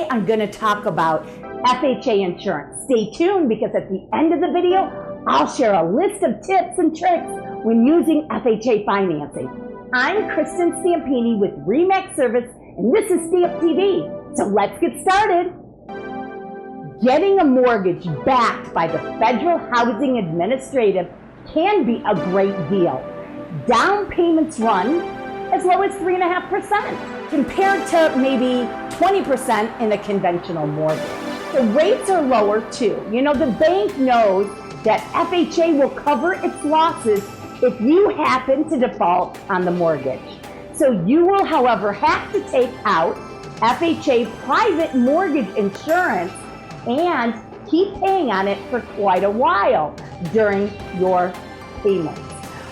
Today I'm going to talk about FHA insurance. Stay tuned because at the end of the video, I'll share a list of tips and tricks when using FHA financing. I'm Kristin Stampini with RE/MAX Service, and this is Stamp TV. So let's get started. Getting a mortgage backed by the Federal Housing Administration can be a great deal. Down payments run as low as 3.5% compared to maybe 20% in a conventional mortgage. The rates are lower too. You know, the bank knows that FHA will cover its losses if you happen to default on the mortgage. So you will, however, have to take out FHA private mortgage insurance and keep paying on it for quite a while during your payments.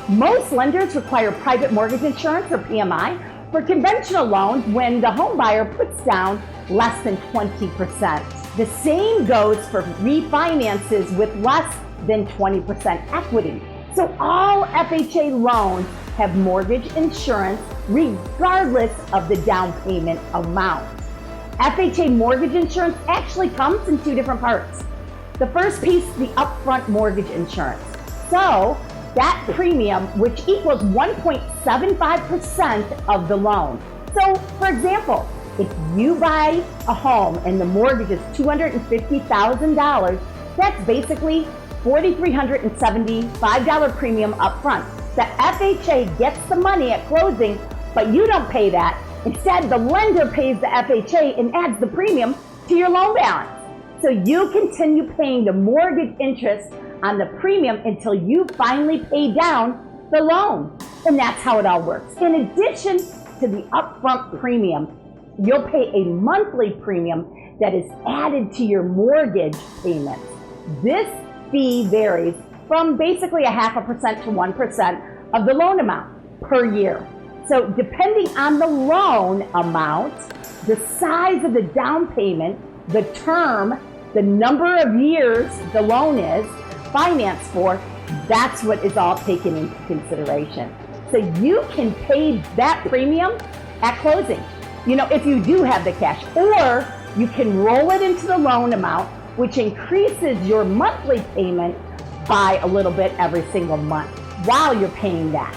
Most lenders require private mortgage insurance, or PMI, for conventional loans when the home buyer puts down less than 20%. The same goes for refinances with less than 20% equity. So all FHA loans have mortgage insurance regardless of the down payment amount. FHA mortgage insurance actually comes in two different parts. The first piece, the upfront mortgage insurance. So that premium, which equals 1.75% of the loan. So for example, if you buy a home and the mortgage is $250,000, that's basically $4,375 premium upfront. The FHA gets the money at closing, but you don't pay that. Instead, the lender pays the FHA and adds the premium to your loan balance. So you continue paying the mortgage interest on the premium until you finally pay down the loan. And that's how it all works. In addition to the upfront premium, you'll pay a monthly premium that is added to your mortgage payments. This fee varies from basically 0.5% to 1% of the loan amount per year. So depending on the loan amount, the size of the down payment, the term, the number of years the loan is financed for, that's what is all taken into consideration. So you can pay that premium at closing, you know, if you do have the cash, or you can roll it into the loan amount, which increases your monthly payment by a little bit every single month while you're paying that,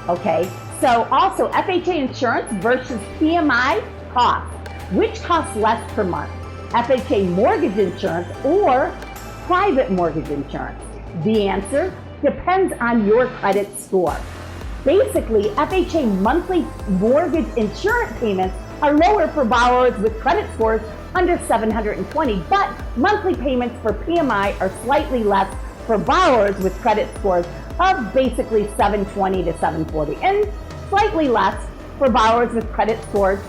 okay? So also FHA insurance versus PMI cost. Which costs less per month? FHA mortgage insurance or private mortgage insurance? The answer depends on your credit score. Basically, FHA monthly mortgage insurance payments are lower for borrowers with credit scores under 720, but monthly payments for PMI are slightly less for borrowers with credit scores of basically 720 to 740, and slightly less for borrowers with credit scores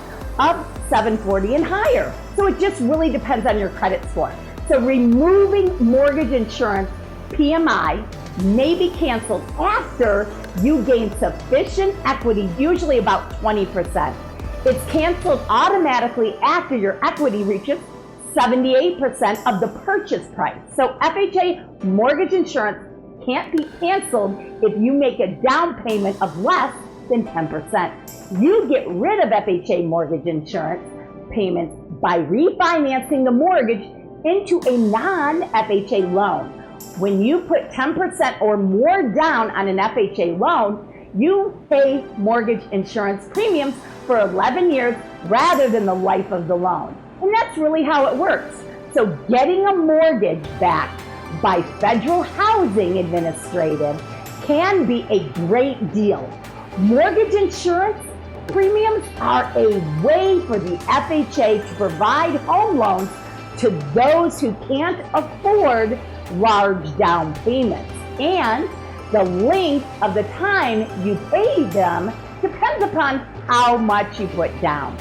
of 740 and higher. So it just really depends on your credit score. So removing mortgage insurance PMI may be canceled after you gain sufficient equity, usually about 20%. It's canceled automatically after your equity reaches 78% of the purchase price. So FHA mortgage insurance can't be canceled if you make a down payment of less than 10%. You get rid of FHA mortgage insurance payments by refinancing the mortgage into a non-FHA loan. When you put 10% or more down on an FHA loan, you pay mortgage insurance premiums for 11 years rather than the life of the loan. And that's really how it works. So getting a mortgage backed by Federal Housing Administration can be a great deal. Mortgage insurance premiums are a way for the FHA to provide home loans to those who can't afford large down payments. And the length of the time you pay them depends upon how much you put down.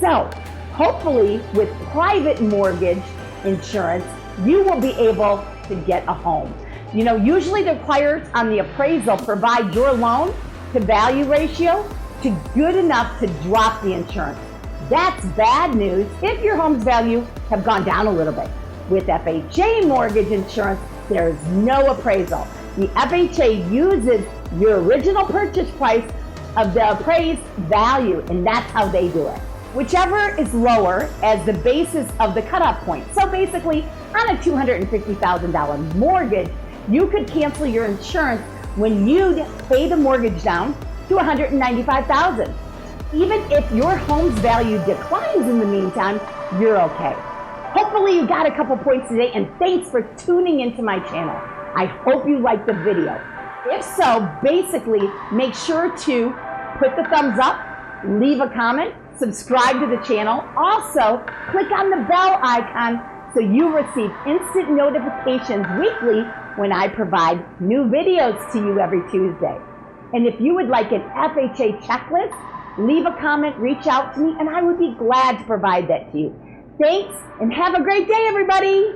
So hopefully with private mortgage insurance, you will be able to get a home. You know, usually the requirements on the appraisal provide your loan to value ratio to good enough to drop the insurance. That's bad news if your home's value have gone down a little bit. With FHA mortgage insurance, there's no appraisal. The FHA uses your original purchase price of the appraised value, and that's how they do it. whichever is lower as the basis of the cutoff point. So basically, on a $250,000 mortgage, you could cancel your insurance when you pay the mortgage down to $195,000. Even if your home's value declines in the meantime, you're okay. Hopefully you got a couple points today, and thanks for tuning into my channel. I hope you liked the video. If so, basically, make sure to put the thumbs up, leave a comment, subscribe to the channel. Also, click on the bell icon so you receive instant notifications weekly when I provide new videos to you every Tuesday. And if you would like an FHA checklist, leave a comment, reach out to me, and I would be glad to provide that to you. Thanks, and have a great day, everybody.